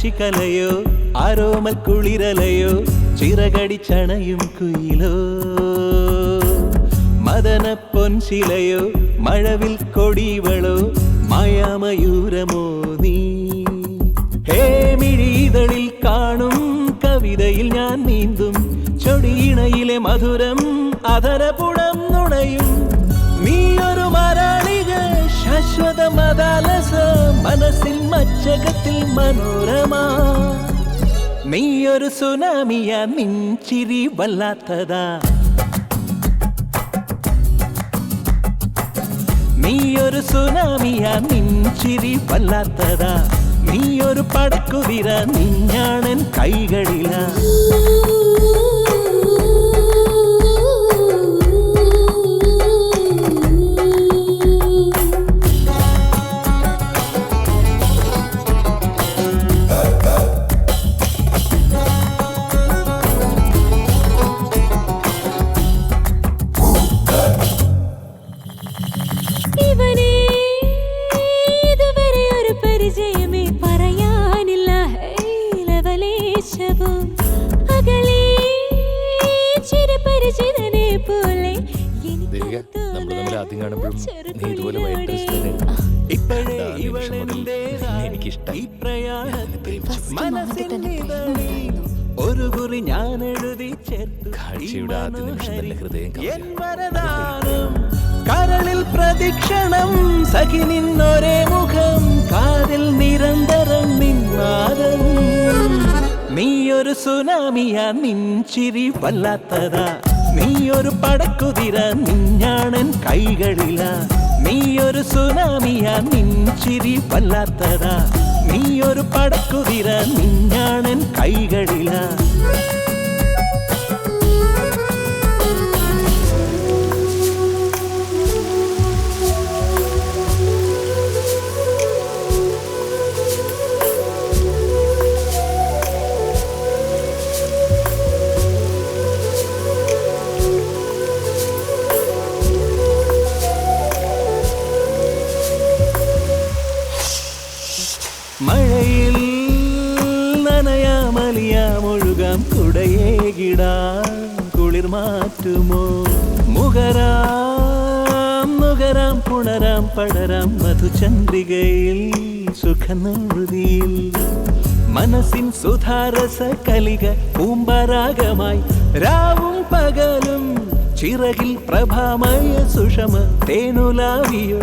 ശശികലയോ ആരോമൽ കുളിരലയോ ചിറകടിച്ചണയും കുയിലോ മദന പൊൻശിലയോ മഴവിൽ കൊടിവളോ മായാമയൂരമോ നീ ഹേ മിഴിതളിൽ കാണും കവിതയിൽ ഞാൻ നീന്തും ചൊടിയിണയിലെ മധുരം അധരപുടം നുണയും നീയൊരു മരാളിക ശാശ്വത മദാലസ മനസ്സിൽ മച്ചകത്തിൽ മനോരമ നീയൊരു സുനാമിയ നിൻചിരി വല്ലാത്തതാ നീയൊരു സുനാമിയ നിൻചിരി വല്ലാത്തതാ നീയൊരു പടക്കുതിര നിഞ്ഞാണൻ കൈകളില ഒരു കുറി ഞാൻ എഴുതി ചേർത്തു കരളിൽ പ്രദക്ഷിണം സഖി നിന്നൊരേ മുഖം കാതിൽ നിരന്തരം നിന്നാദം നീയൊരു സുനാമിയ നിൻചിരി വല്ലാത്തതാ നീയൊരു പടക്കുതിര നിഞ്ഞാണൻ കൈകളില നീയൊരു സുനാമിയ നിൻചിരി വല്ലാത്തതാ നീയൊരു പടക്കുതിര നിഞ്ഞാണൻ കൈകളില മഴയിൽ നനയാമലിയാമൊഴുകാം കുടയേകിടാം കുളിർ മാറ്റുമോ മുഖരാം നുകരാം പുണരാം പടരാം മധുചന്ദ്രികയിൽ സുഖനൂതിയിൽ മനസ്സിൻ സുധാരസ കലിക പൂമ്പരാഗമായി രാവും പകലും ചിറകിൽ പ്രഭാമയ സുഷമ തേനുലാവിയോ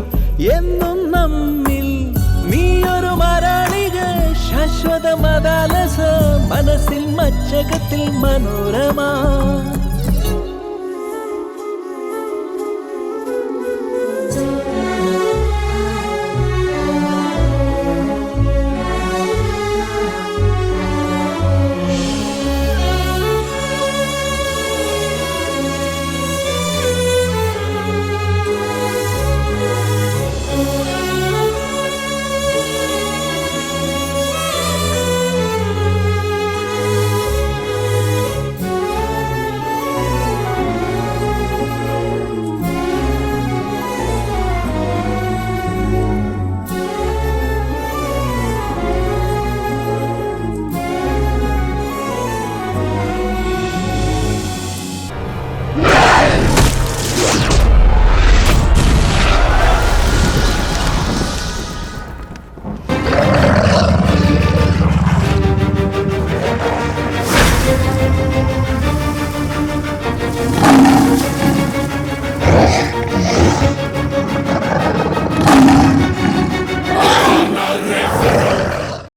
എന്നും നമ്മിൽ നീയൊരു മരാളിക ശാശ്വത മദാലസ മനസ്സിൽ മച്ചകത്തിൽ മനോരമ